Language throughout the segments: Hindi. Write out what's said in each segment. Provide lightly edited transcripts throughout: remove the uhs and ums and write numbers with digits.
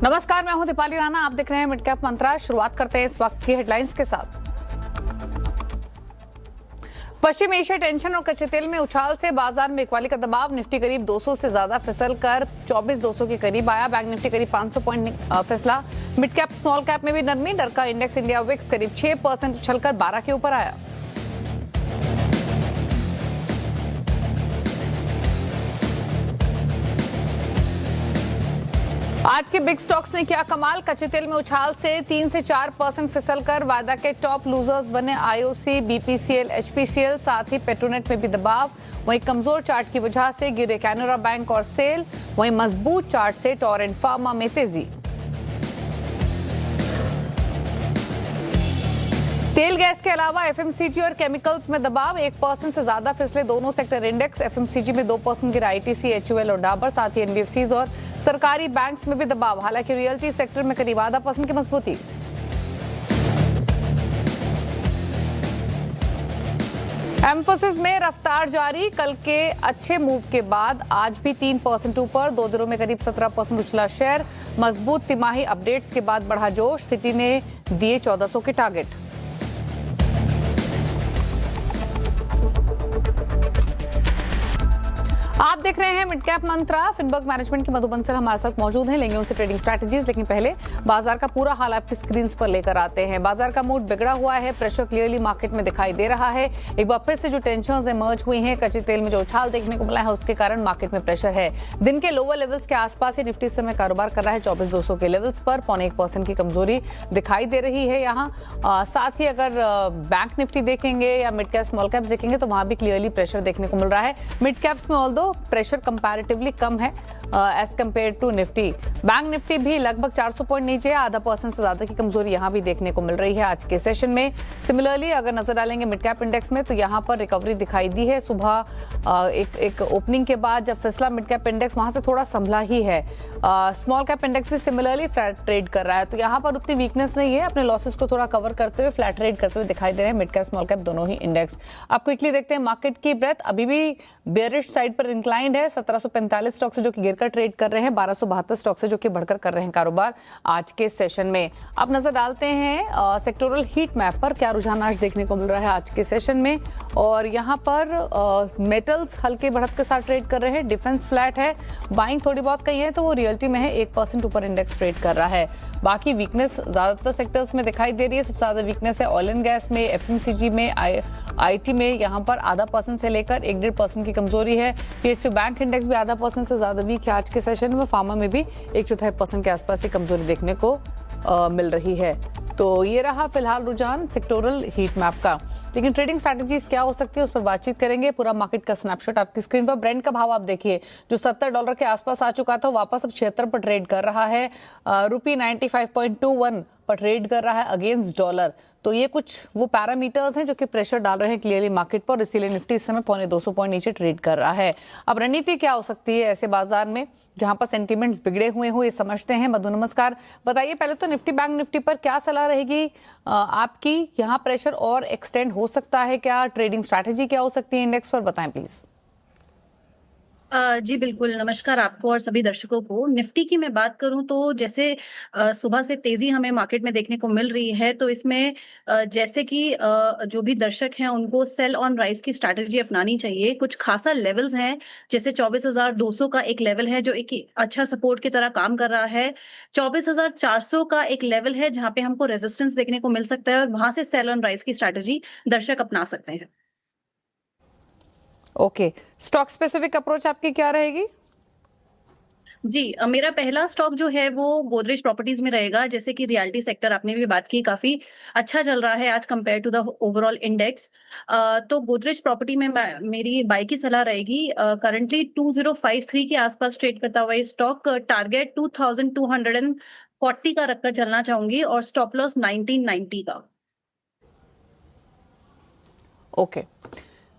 नमस्कार, मैं हूं दीपाली राणा। आप देख रहे हैं मिड कैप मंत्रा। शुरुआत करते हैं इस वक्त की हेडलाइंस के साथ। पश्चिम एशिया टेंशन और कच्चे तेल में उछाल से बाजार में बिकवाली का दबाव। निफ्टी करीब 200 से ज्यादा फिसल कर 24,200 के करीब आया। बैंक निफ्टी करीब 500 पॉइंट फिसला। मिड कैप स्मॉल कैप में भी नरमी। डर का इंडेक्स इंडिया विक्स करीब 6% उछलकर 12 के ऊपर आया। आज के बिग स्टॉक्स ने किया कमाल। कच्चे तेल में उछाल से 3 से 4% फिसल कर वायदा के टॉप लूजर्स बने आईओसी, बीपीसीएल, एचपीसीएल। साथ ही पेट्रोनेट में भी दबाव। वहीं कमजोर चार्ट की वजह से गिरे कैनरा बैंक और सेल। वहीं मजबूत चार्ट से टोरेंट फार्मा में तेजी। तेल गैस के अलावा एफएमसीजी और केमिकल्स में दबाव। 1% से ज्यादा फिसले दोनों सेक्टर इंडेक्स। एफएमसीजी में 2% गिरा आईटीसी, एचयूएल और डाबर। साथ ही एनबीएफसीज और सरकारी बैंक्स में भी दबाव। हालांकि रियल्टी सेक्टर में करीब 0.5% की मजबूती। एम्फोसिस में रफ्तार जारी। कल के अच्छे मूव के बाद आज भी 3% ऊपर। 2 दिनों में करीब 17% उछला शेयर। मजबूत तिमाही अपडेट्स के बाद बढ़ा जोश। सिटी ने दिए 1400 के टारगेट। आप देख रहे हैं मिड कैप मंत्रा। फिनबर्ग मैनेजमेंट के मधु बंसल हमारे साथ मौजूद हैं। लेंगे उनसे ट्रेडिंग स्ट्रैटेजीज, लेकिन पहले बाजार का पूरा हाल आपकी स्क्रीन पर लेकर आते हैं। बाजार का मूड बिगड़ा हुआ है। प्रेशर क्लियरली मार्केट में दिखाई दे रहा है। एक बार फिर से जो टेंशंस इमर्ज हुई हैं, कच्चे तेल में जो उछाल देखने को मिला है, उसके कारण मार्केट में प्रेशर है। दिन के लोअर लेवल्स के आसपास ही निफ्टी इस समय कारोबार कर रहा है। 24,200 के लेवल्स पर 0.25% की कमजोरी दिखाई दे रही है यहाँ। साथ ही अगर बैंक निफ्टी देखेंगे या मिड कैप स्मॉल कैप देखेंगे तो वहां भी क्लियरली प्रेशर देखने को मिल रहा है। मिड कैप्स में ऑल्दो प्रेशर कंपैरेटिवली कम है as compare to Nifty. Bank Nifty भी लगभग 400 पॉइंट नीचे, 0.5% से ज्यादा की कमजोरी यहां भी देखने को मिल रही है आज के सेशन में। सिमिलरली अगर नजर डालेंगे मिड कैप इंडेक्स में तो यहां पर रिकवरी दिखाई दी है। सुबह एक ओपनिंग के बाद जब फिसला मिड कैप इंडेक्स, वहां से थोड़ा संभला ही है। स्मॉल कैप इंडेक्स भी सिमिलरली फ्लैट ट्रेड कर रहा है, तो यहां पर उतनी वीकनेस नहीं है। अपने लॉसेस को थोड़ा कवर करते हुए फ्लैट ट्रेड करते हुए दिखाई दे रहे हैं मिड कैप स्मॉल कैप दोनों ही इंडेक्स। आप क्विकली देखते हैं मार्केट की ब्रेथ अभी भी बेयरिश साइड पर इंक्लाइंड है। 1745 स्टॉक से जो कि गिरकर ट्रेड कर रहे हैं, 1272 स्टॉक से जो कि बढ़कर कर रहे हैं कारोबार आज के सेशन में। अब नजर डालते हैं सेक्टोरल हीट मैप पर क्या रुझान आज देखने को मिल रहा है आज के सेशन में। और यहां पर मेटल्स हल्के बढ़त के साथ ट्रेड कर रहे हैं। डिफेंस फ्लैट है। बाइंग थोड़ी बहुत कही है तो वो रियल्टी में है। 1% ऊपर इंडेक्स ट्रेड कर रहा है। बाकी वीकनेस ज्यादातर सेक्टर्स में दिखाई दे रही है। सबसे ज्यादा वीकनेस है ऑयल एंड गैस में, एफएमसीजी में, आईटी में। यहां पर 0.5% से लेकर 1.5% की कमजोरी है। पीएसयू बैंक इंडेक्स भी 0.5% से ज्यादा वीक है आज के सेशन में। फार्मा में भी 1/4% के आसपास की कमजोरी देखने को मिल रही है। तो ये रहा फिलहाल रुझान सेक्टोरल हीट मैप का। लेकिन ट्रेडिंग स्ट्रैटेजीज क्या हो सकती है उस पर बातचीत करेंगे। पूरा मार्केट का स्नैपशॉट आपकी स्क्रीन पर। ब्रेंट का भाव आप देखिए, जो $70 के आसपास आ चुका था, वापस अब 76 पर ट्रेड कर रहा है। रुपी 95.21 पर ट्रेड कर रहा है अगेंस्ट डॉलर। तो ये कुछ वो पैरामीटर्स हैं जो कि प्रेशर डाल रहे हैं क्लियरली मार्केट पर। इसीलिए निफ्टी इस समय 250 पॉइंट नीचे ट्रेड कर रहा है। अब रणनीति क्या हो सकती है ऐसे बाजार में जहां पर सेंटीमेंट्स बिगड़े हुए समझते हैं। मधु नमस्कार, बताइए पहले तो निफ्टी बैंक निफ्टी पर क्या सलाह रहेगी आपकी? यहाँ प्रेशर और एक्सटेंड हो सकता है क्या? ट्रेडिंग स्ट्रैटेजी क्या हो सकती है इंडेक्स पर, बताएं प्लीज। जी बिल्कुल, नमस्कार आपको और सभी दर्शकों को। निफ्टी की मैं बात करूं तो जैसे सुबह से तेजी हमें मार्केट में देखने को मिल रही है, तो इसमें जैसे कि जो भी दर्शक हैं उनको सेल ऑन राइज की स्ट्रैटेजी अपनानी चाहिए। कुछ खासा लेवल्स हैं, जैसे 24,200 का एक लेवल है जो एक अच्छा सपोर्ट की तरह काम कर रहा है। 24,400 का एक लेवल है जहां पे हमको रेजिस्टेंस देखने को मिल सकता है और वहां से सेल ऑन राइज की स्ट्रैटेजी दर्शक अपना सकते हैं। ओके, स्टॉक स्पेसिफिक अप्रोच आपकी क्या रहेगी? जी, मेरा पहला स्टॉक जो है वो गोदरेज प्रॉपर्टीज में रहेगा। जैसे कि रियल्टी सेक्टर आपने भी बात की, काफी अच्छा चल रहा है आज compare to the overall index. तो गोदरेज प्रॉपर्टी में मेरी बाय की सलाह रहेगी। करंटली 2053 के आसपास ट्रेड करता हुआ ये स्टॉक टारगेट 2240 का रखकर चलना चाहूंगी और स्टॉप लॉस 1990 का। ओके,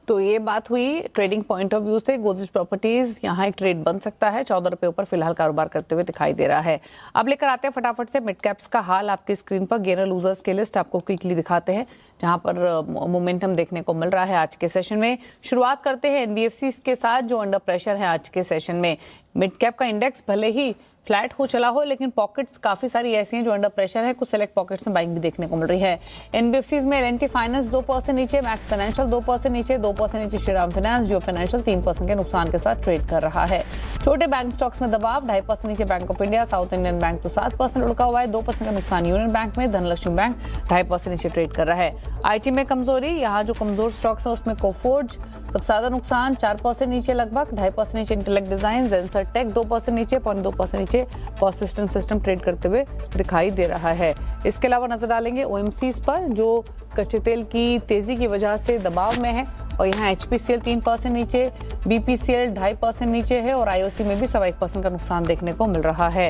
तो ये बात हुई ट्रेडिंग पॉइंट ऑफ व्यू से। गोदरेज प्रॉपर्टीज यहाँ एक ट्रेड बन सकता है। 14 रुपए ऊपर फिलहाल कारोबार करते हुए दिखाई दे रहा है। अब लेकर आते हैं फटाफट से मिड कैप्स का हाल आपकी स्क्रीन पर। गेनर लूजर्स की लिस्ट आपको क्विकली दिखाते हैं जहां पर मोमेंटम देखने को मिल रहा है आज के सेशन में। शुरुआत करते हैं एनबीएफसी के साथ जो अंडर प्रेशर है आज के सेशन में। मिड कैप का इंडेक्स भले ही फ्लैट हो चला हो, लेकिन पॉकेट्स काफी सारी ऐसी हैं जो अंडर प्रेशर है। कुछ सेलेक्ट पॉकेट्स में बाइंग भी देखने को मिल रही है। एनबीएफसीज में एल&टी फाइनेंस 2% नीचे, मैक्स फाइनेंशियल 2% नीचे, 2% नीचे श्रीराम फाइनेंस, जियो फाइनेंशियल 3% के नुकसान के साथ ट्रेड कर रहा है। छोटे बैंक स्टॉक्स में दबाव, 2.5% नीचे bank of India, south Indian bank तो 7% लुढ़का हुआ है, 2% का नुकसान यूनियन बैंक में, धनलक्ष्मी बैंक 2.5% नीचे ट्रेड कर रहा है। आईटी में कमजोरी, यहाँ जो कमजोर स्टॉक्स है उसमें कोफोर्ज सबसे ज्यादा नुकसान, 4% नीचे लगभग, 2.5% नीचे इंटेलेक्ट डिजाइन, जेंसर टेक 2% नीचे, 0.2% नीचे पर्सिस्टेंट सिस्टम ट्रेड करते हुए दिखाई ददे रहा है। इसके अलावा नजर डालेंगे ओएमसीज पर जो कच्चे तेल की तेजी की वजह से दबाव में है, और यहाँ एचपीसीएल 3% नीचे, बीपीसीएल 2.5% नीचे है, और आईओसी में भी 1% का नुकसान देखने को मिल रहा है।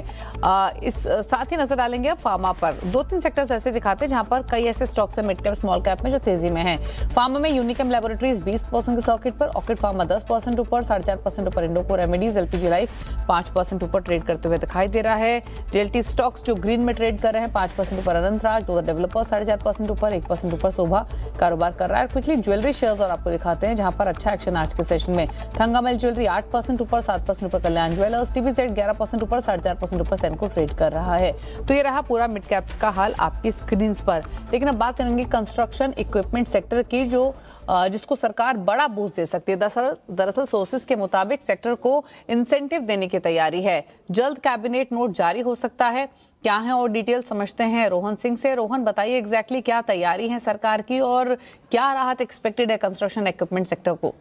इस साथ ही नजर डालेंगे फार्मा पर। 2-3 सेक्टर्स ऐसे दिखाते हैं जहां पर कई ऐसे स्टॉक्स हैं मिड कैप स्मॉल कैप में जो तेजी में है। फार्मा में यूनिकम लैबोरेटरीज 20% के सर्किट पर, ऑर्किड फार्मा 10% ऊपर, 4.5% ऊपर इंडोको रेमेडीज, एलपीजी लाइफ 5% ऊपर ट्रेड करते हुए दिखाई दे रहा है। रियल्टी स्टॉक्स जो ग्रीन में ट्रेड कर रहे हैं 5% ऊपर अनंतराज, दो डेवलपर्स 4.5% ऊपर, 1% ऊपर शोभा कारोबार कर रहा है। क्विकली ज्वेलरी शेयर्स और आपको दिखाते हैं जहां पर अच्छा एक्शन आज के सेशन में। थंगामेल ज्वेलरी 8% ऊपर, 7% ऊपर कल्याण ज्वेलर्स, टीवीजेड 11% ऊपर, 4.5% ऊपर सेनको ट्रेड कर रहा है। तो ये रहा पूरा मिड कैप्स का हाल आपकी स्क्रीन पर। लेकिन अब बात करेंगे कंस्ट्रक्शन इक्विपमेंट सेक्टर की, जो जिसको सरकार बड़ा बूस्ट दे सकती है। दरअसल सोर्सेज के मुताबिक सेक्टर को इंसेंटिव देने की तैयारी है। जल्द कैबिनेट नोट जारी हो सकता है। क्या है और डिटेल समझते हैं रोहन सिंह से। रोहन, बताइए एग्जैक्टली क्या तैयारी है सरकार की और क्या राहत एक्सपेक्टेड है कंस्ट्रक्शन इक्विपमेंट सेक्टर को।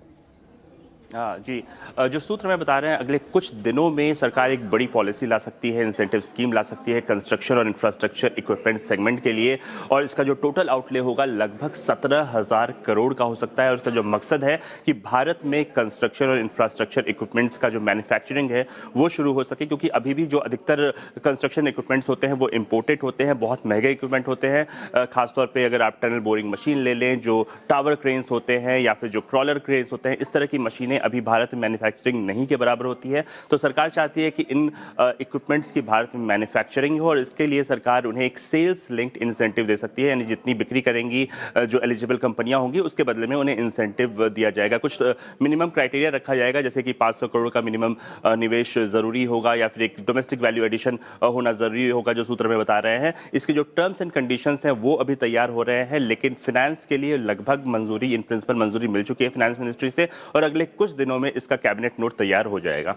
जी, जो सूत्र में बता रहे हैं अगले कुछ दिनों में सरकार एक बड़ी पॉलिसी ला सकती है, इंसेंटिव स्कीम ला सकती है कंस्ट्रक्शन और इंफ्रास्ट्रक्चर इक्विपमेंट सेगमेंट के लिए, और इसका जो टोटल आउटले होगा लगभग 17,000 करोड़ का हो सकता है। और इसका जो मकसद है कि भारत में कंस्ट्रक्शन और इंफ्रास्ट्रक्चर इक्विपमेंट्स का जो मैन्युफैक्चरिंग है वो शुरू हो सके, क्योंकि अभी भी जो अधिकतर कंस्ट्रक्शन इक्विपमेंट्स होते हैं वो इम्पोर्टेड होते हैं, बहुत महंगे इक्विपमेंट होते हैं। खासतौर पर अगर आप टनल बोरिंग मशीन ले लें, जो टावर क्रेन्स होते हैं या फिर जो क्रॉलर क्रेन्स होते हैं, इस तरह की मशीनें अभी भारत में मैन्युफैक्चरिंग नहीं के बराबर होती है। तो सरकार चाहती है कि इन इक्विपमेंट्स की भारत में मैन्युफैक्चरिंग हो, और इसके लिए सरकार उन्हें एक सेल्स लिंक्ड इंसेंटिव दे सकती है। यानी जितनी बिक्री करेंगी जो एलिजिबल कंपनियां होंगी उसके बदले में उन्हें इंसेंटिव दिया जाएगा। कुछ मिनिमम क्राइटेरिया रखा जाएगा, जैसे कि 500 करोड़ का मिनिमम निवेश जरूरी होगा, या फिर एक डोमेस्टिक वैल्यू एडिशन होना जरूरी होगा, जो सूत्र में बता रहे हैं। इसके जो टर्म्स एंड कंडीशंस हैं वो अभी तैयार हो रहे हैं, लेकिन फाइनेंस के लिए लगभग मंजूरी, इन प्रिंसिपल मंजूरी मिल चुकी है फाइनेंस मिनिस्ट्री से, और अगले कुछ दिनों में इसका कैबिनेट नोट तैयार हो जाएगा।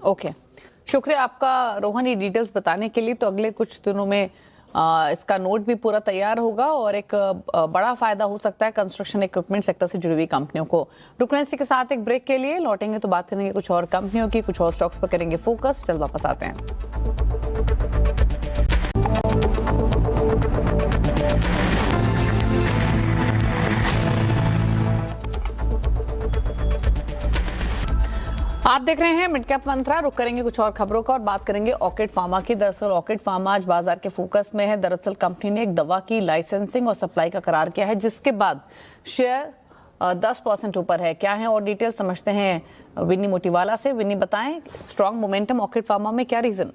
ओके, शुक्रिया आपका रोहन ये डिटेल्स बताने के लिए। तो अगले कुछ दिनों में इसका नोट भी पूरा तैयार होगा और एक बड़ा फायदा हो सकता है कंस्ट्रक्शन इक्विपमेंट सेक्टर से जुड़ी हुई कंपनियों को। रुकने इसी के साथ एक ब्रेक के लिए, लौटेंगे तो बात करेंगे कुछ और कंपनियों की, कुछ और स्टॉक्स पर करेंगे फोकस। चल वापस आते हैं। आप देख रहे हैं मिड कैप मंत्रा। रुक करेंगे कुछ और खबरों का और बात करेंगे ऑर्किड फार्मा की। दरअसल ऑर्किड फार्मा आज बाजार के फोकस में है। दरअसल कंपनी ने एक दवा की लाइसेंसिंग और सप्लाई का करार किया है, जिसके बाद शेयर 10% ऊपर है। क्या है और डिटेल समझते हैं विनी मोतीवाला से। विनी, बताएं स्ट्रॉन्ग मोमेंटम ऑर्किड फार्मा में, क्या रीजन?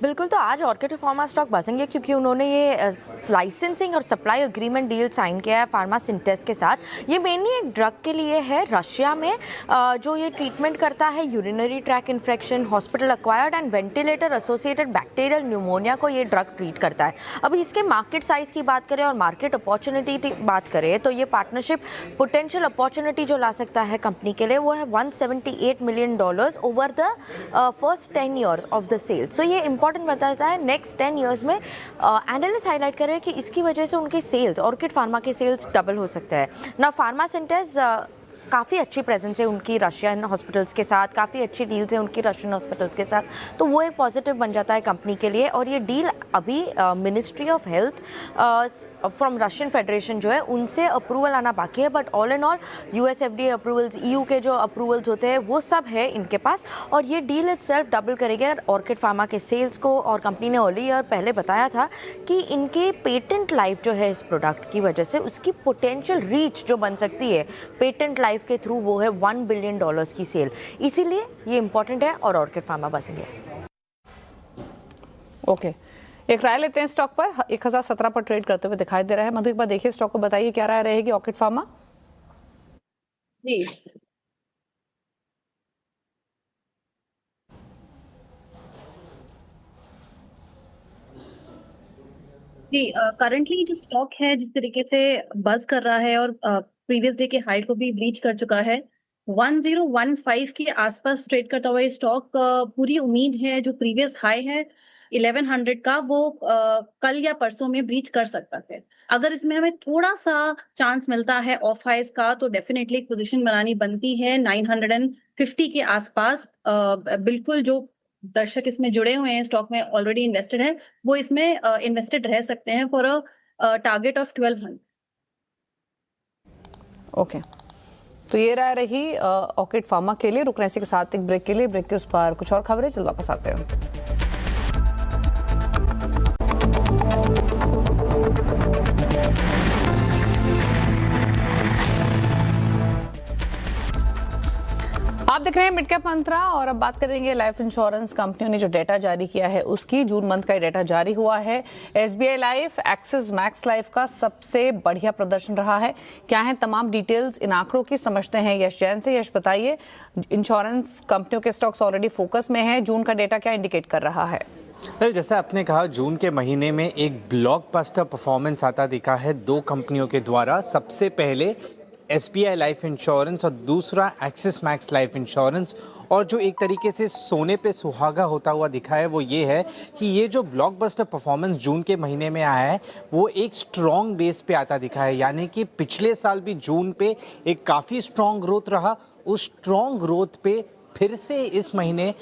बिल्कुल, तो आज ऑर्किड फार्मा स्टॉक बचेंगे क्योंकि उन्होंने ये लाइसेंसिंग और सप्लाई एग्रीमेंट डील साइन किया है फार्मा सिंटेस के साथ। ये मेनली एक ड्रग के लिए है रशिया में, जो ये ट्रीटमेंट करता है urinary track infection, hospital acquired and ventilator associated bacterial pneumonia को ये ड्रग ट्रीट करता है। अभी इसके मार्केट साइज की बात करें और मार्केट अपॉर्चुनिटी की बात करें तो ये पार्टनरशिप पोटेंशियल अपॉर्चुनिटी जो ला सकता है कंपनी के लिए वो है $178 million over the first 10 years of the sale. So ये इंपॉर्टेंट बताता है नेक्स्ट 10 इयर्स में। एनालिस्ट हाईलाइट कर रहे हैं कि इसकी वजह से उनके सेल्स, ऑर्किड फार्मा के सेल्स डबल हो सकता है ना। फार्मा सिंटेस काफ़ी अच्छी प्रेजेंस है उनकी रशियन हॉस्पिटल्स के साथ, काफ़ी अच्छी डील्स है उनकी रशियन हॉस्पिटल्स के साथ, तो वो एक पॉजिटिव बन जाता है कंपनी के लिए। और ये डील अभी ministry of health from Russian federation जो है उनसे अप्रूवल आना बाकी है, but all and all US FDA approvals, EU के जो अप्रूवल्स होते हैं वो सब है इनके पास। और ये डील इटसेल्फ डबल करेगा ऑर्किड फार्मा के सेल्स को। और कंपनी ने अर्ली ईयर पहले बताया था कि इनके पेटेंट लाइफ जो है इस प्रोडक्ट की वजह से उसकी पोटेंशियल रीच जो बन सकती है पेटेंट लाइफ के थ्रू वो है $1 बिलियन की सेल, इसीलिए ये इंपॉर्टेंट है और ऑर्किड फार्मा बचेंगे। ओके, एक राय लेते हैं स्टॉक पर। 1017 पर ट्रेड करते हुए दिखाई दे रहा है। मधु, एक बार देखिए स्टॉक को, बताइए क्या राय रहेगी ऑर्किड फार्मा। जी जी करंटली जो स्टॉक है जिस तरीके से बज कर रहा है और प्रीवियस डे के हाई को भी ब्रीच कर चुका है 1015 के आसपास ट्रेड करता हुआ ये स्टॉक पूरी उम्मीद है जो प्रीवियस हाई है 1100 का वो कल या परसों में ब्रीच कर सकता है। अगर इसमें हमें थोड़ा सा चांस मिलता है ऑफ हाइज का तो डेफिनेटली एक पोजीशन बनानी बनती है 950 के आसपास। बिल्कुल जो दर्शक इसमें जुड़े हुए हैं स्टॉक में ऑलरेडी इन्वेस्टेड है वो इसमें इन्वेस्टेड रह सकते हैं for a target of 1200। Okay, तो ये राय रही ऑर्किड फार्मा के लिए। रुकने के साथ एक ब्रेक के लिए, ब्रेक के उस पर कुछ और खबरें, चल वापस आते हैं। आप देख रहे हैं मिड कैप मंत्रा और अब बात करेंगे लाइफ इंश्योरेंस कंपनियों ने जो डेटा जारी किया है उसकी। जून मंथ का डेटा जारी हुआ है। SBI life, axis max life का सबसे बढ़िया प्रदर्शन रहा है। क्या है तमाम डिटेल्स इन आंकड़ों की, समझते हैं यश जैन से। यश बताइए, इंश्योरेंस कंपनियों के स्टॉक्स ऑलरेडी फोकस में है, जून का डेटा क्या इंडिकेट कर रहा है? जैसे आपने कहा, जून के महीने में एक ब्लॉकबस्टर परफॉर्मेंस आता दिखा है दो कंपनियों के द्वारा। सबसे पहले एसबीआई लाइफ इंश्योरेंस और दूसरा एक्सिस मैक्स लाइफ इंश्योरेंस। और जो एक तरीके से सोने पे सुहागा होता हुआ दिखा है वो ये है कि ये जो ब्लॉकबस्टर परफॉर्मेंस जून के महीने में आया है वो एक स्ट्रॉन्ग बेस पे आता दिखा है। यानी कि पिछले साल भी जून पे एक काफ़ी स्ट्रॉन्ग ग्रोथ रहा, उस स्ट्रॉन्ग ग्रोथ पे फिर से इस महीने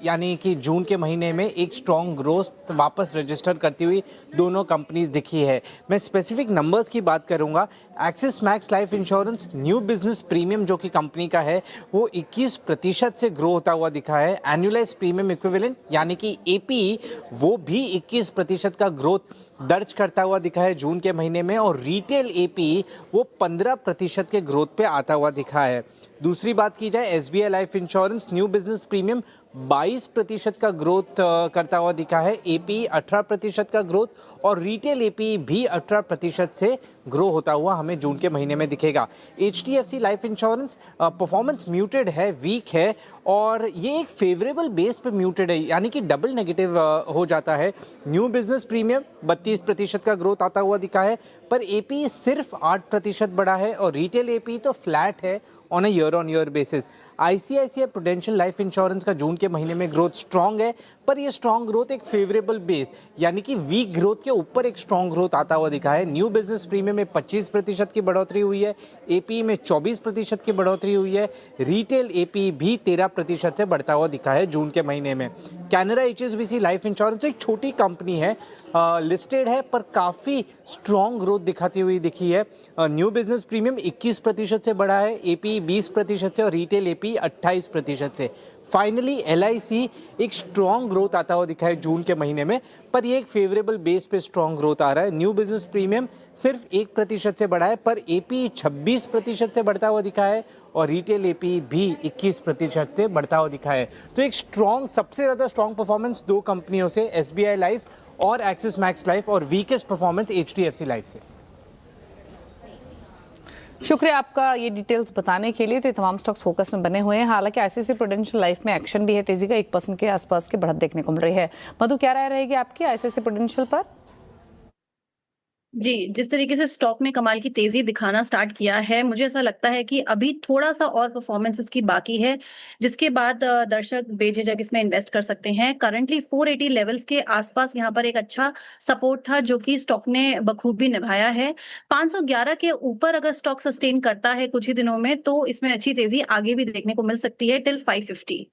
यानी कि जून के महीने में एक स्ट्रॉन्ग ग्रोथ वापस रजिस्टर करती हुई दोनों कंपनीज दिखी है। मैं स्पेसिफिक नंबर्स की बात करूंगा। Axis max life insurance new business premium जो कि कंपनी का है वो 21% से ग्रो होता हुआ दिखा है। एनुअलाइज प्रीमियम इक्विवेलेंट यानी कि एपी वो भी 21% का ग्रोथ दर्ज करता हुआ दिखा है जून के महीने में। और रिटेल एपी वो 15% के ग्रोथ पे आता हुआ दिखा है। दूसरी बात की जाए, SBI life insurance new business premium 22% का ग्रोथ करता हुआ दिखा है, एपी 18% का ग्रोथ और रिटेल एपी भी 18% से ग्रो होता हुआ हमें जून के महीने में दिखेगा। HDFC life insurance performance muted है, वीक है और ये एक फेवरेबल बेस पे म्यूटेड है, यानी कि डबल नेगेटिव हो जाता है। न्यू बिजनेस प्रीमियम 32% का ग्रोथ आता हुआ दिखा है, पर एपी सिर्फ 8% बढ़ा है और रिटेल एपी तो फ्लैट है on a year on year basis. ICICI prudential life insurance का जून के महीने में ग्रोथ स्ट्रॉन्ग है, पर ये स्ट्रॉन्ग ग्रोथ एक फेवरेबल बेस यानी कि वीक ग्रोथ के ऊपर एक स्ट्रॉन्ग ग्रोथ आता हुआ दिखा है। न्यू बिजनेस प्रीमियम में 25% की बढ़ोतरी हुई है, एपी में 24% की बढ़ोतरी हुई है, रिटेल एपी भी 13% से बढ़ता हुआ दिखा है जून के महीने में। कैनरा एचएसबीसी लाइफ इंश्योरेंस एक छोटी कंपनी है, लिस्टेड है, पर काफ़ी स्ट्रॉन्ग ग्रोथ दिखाती हुई दिखी है। न्यू बिजनेस प्रीमियम 21% से बढ़ा है, एपी 20% से और रिटेल एपी 28% से। फाइनली एलआईसी एक स्ट्रॉन्ग ग्रोथ आता हुआ दिखा है जून के महीने में, पर ये एक फेवरेबल बेस पे स्ट्रॉन्ग ग्रोथ आ रहा है। न्यू बिजनेस प्रीमियम सिर्फ 1% से बढ़ा है, पर एपी 26% से बढ़ता हुआ दिखा है और रिटेल एपी भी 21% से बढ़ता हुआ दिखा है। तो एक स्ट्रॉन्ग, सबसे ज़्यादा स्ट्रॉन्ग परफॉर्मेंस दो कंपनियों से, एसबीआई लाइफ और एक्सिस मैक्स लाइफ, और वीकेस्ट परफॉर्मेंस एचडीएफसी लाइफ से। शुक्रिया आपका ये डिटेल्स बताने के लिए। तो ये तमाम स्टॉक्स फोकस में बने हुए हैं। हालांकि आईसीआईसीआई प्रूडेंशियल लाइफ में एक्शन भी है, तेजी का 1% के आसपास की बढ़त देखने को मिल रही है। मधु, क्या राय रहेगी आपकी आईसीआईसीआई प्रूडेंशियल पर? जी, जिस तरीके से स्टॉक ने कमाल की तेजी दिखाना स्टार्ट किया है, मुझे ऐसा लगता है कि अभी थोड़ा सा और परफॉर्मेंस इसकी बाकी है, जिसके बाद दर्शक बेझिझक इसमें इन्वेस्ट कर सकते हैं। करंटली 480 लेवल्स के आसपास यहाँ पर एक अच्छा सपोर्ट था जो कि स्टॉक ने बखूबी निभाया है। 511 के ऊपर अगर स्टॉक सस्टेन करता है कुछ ही दिनों में तो इसमें अच्छी तेजी आगे भी देखने को मिल सकती है टिल 550।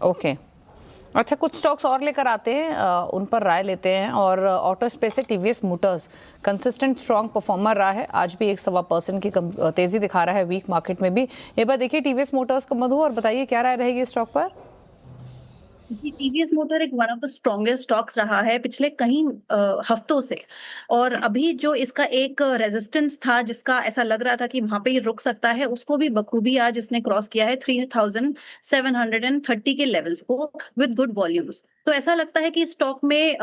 ओके, अच्छा, कुछ स्टॉक्स और लेकर आते हैं, उन पर राय लेते हैं। और ऑटो स्पेस से TVS Motors consistent strong performer रहा है, आज भी 1.25% की तेजी दिखा रहा है वीक मार्केट में भी। एक बार देखिए टीवीएस मोटर्स को मधु, और बताइए क्या राय रहेगी स्टॉक पर? जी, टीवीएस मोटर एक one of the strongest stocks रहा है पिछले कई हफ्तों से। और अभी जो इसका एक रेजिस्टेंस था जिसका ऐसा लग रहा था कि वहां पे ये रुक सकता है, उसको भी बखूबी आज इसने क्रॉस किया है 3730 के लेवल्स को विद गुड वॉल्यूम्स। तो ऐसा लगता है कि स्टॉक में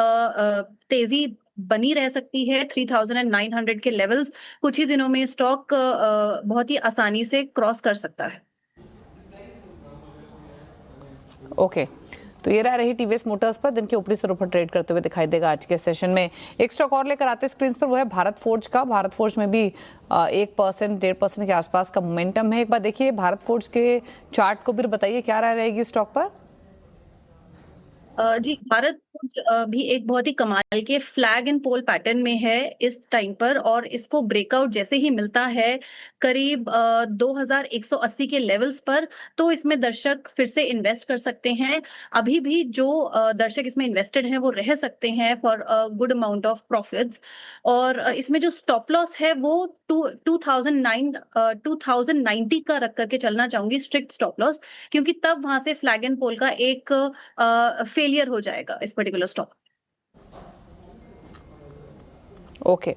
तेजी बनी रह सकती है। 3900 के लेवल्स कुछ ही दिनों में स्टॉक बहुत ही आसानी से क्रॉस कर सकता है। ओके, तो ये रही टीवीएस मोटर्स पर दिन के ऊपरी सिरों पर ट्रेड करते हुए दिखाई देगा आज के सेशन में। एक स्टॉक और लेकर आते स्क्रीन पर, वो है भारत फोर्ज का। भारत फोर्ज में भी 1% 1.5% के आसपास का मोमेंटम है। एक बार देखिए भारत फोर्ज के चार्ट को भी बताइए क्या राय रहेगी स्टॉक पर। जी, भारत फोर्ज भी एक बहुत ही कमाल के फ्लैग एंड पोल पैटर्न में है इस टाइम पर, और इसको ब्रेकआउट जैसे ही मिलता है करीब 2180 के लेवल्स पर, तो इसमें दर्शक फिर से इन्वेस्ट कर सकते हैं। अभी भी जो दर्शक इसमें इन्वेस्टेड हैं वो रह सकते हैं for good amount of profits. और इसमें जो स्टॉप लॉस है वो 2090 का रख करके चलना चाहूंगी, स्ट्रिक्ट स्टॉप लॉस, क्योंकि तब वहां से फ्लैग एंड पोल का एक फेलियर हो जाएगा इस पर्टिकुलर स्टॉक। ओके,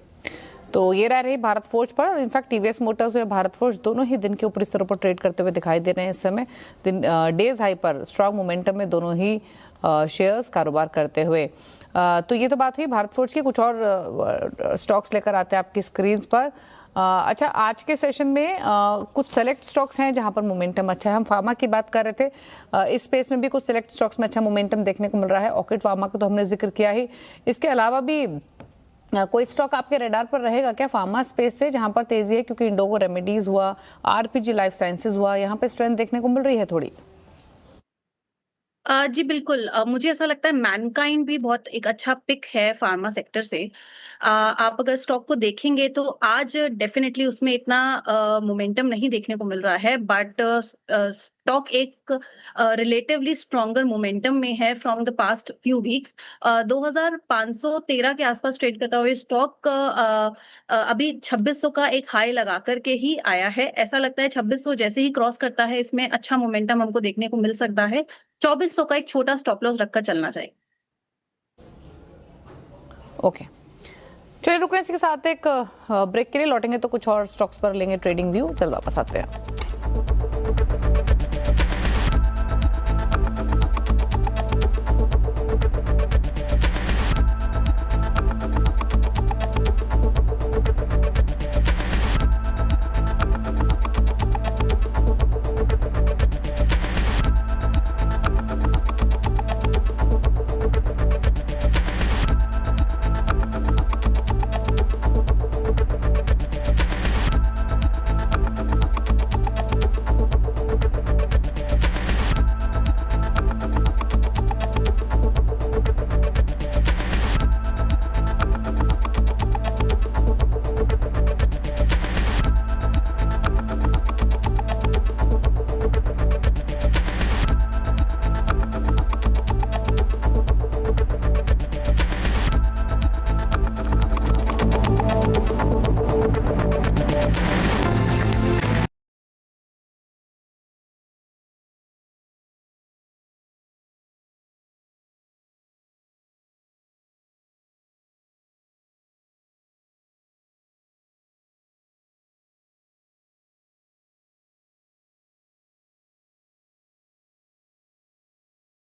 तो ये रही भारत फोर्ज पर। इनफैक्ट टीवीएस मोटर्स और भारत फोर्ज दोनों ही दिन के ऊपरी स्तरों पर ट्रेड करते हुए दिखाई दे रहे हैं इस समय। डेज हाई पर स्ट्रॉन्ग मोमेंटम में दोनों ही शेयर्स कारोबार करते हुए। तो ये तो बात हुई भारत फोर्ज की। कुछ और स्टॉक्स लेकर आते हैं आपकी स्क्रीन पर। अच्छा, आज के सेशन में कुछ सेलेक्ट स्टॉक्स हैं जहां पर मोमेंटम अच्छा है। हम फार्मा की बात कर रहे थे, इस स्पेस में भी कुछ सेलेक्ट स्टॉक्स में अच्छा मोमेंटम देखने को मिल रहा है। ऑर्किड फार्मा का तो हमने जिक्र किया ही, इसके अलावा भी कोई स्टॉक आपके रडार पर रहेगा क्या फार्मा स्पेस से जहां पर तेजी है? क्योंकि इंडोगो रेमेडीज हुआ, आरपीजी लाइफ साइंसेज हुआ, यहाँ पे स्ट्रेंथ देखने को मिल रही है थोड़ी। जी बिल्कुल, मुझे ऐसा लगता है मैनकाइंड भी बहुत एक अच्छा पिक है फार्मा सेक्टर से। आप अगर स्टॉक को देखेंगे तो आज डेफिनेटली उसमें इतना मोमेंटम नहीं देखने को मिल रहा है, बट स्टॉक एक रिलेटिवली स्ट्रॉन्गर मोमेंटम में है from the past few weeks. 2513 के आसपास ट्रेड करता हुआ स्टॉक अभी 2600 का एक हाई लगा करके ही आया है। ऐसा लगता है 2600 जैसे ही क्रॉस करता है इसमें अच्छा मोमेंटम हमको देखने को मिल सकता है। 2400 का एक छोटा स्टॉप लॉस रखकर चलना चाहिए। ओके, चलिए रुकने के साथ एक ब्रेक के लिए लौटेंगे तो कुछ और स्टॉक्स पर लेंगे ट्रेडिंग व्यू। चल वापस आते हैं।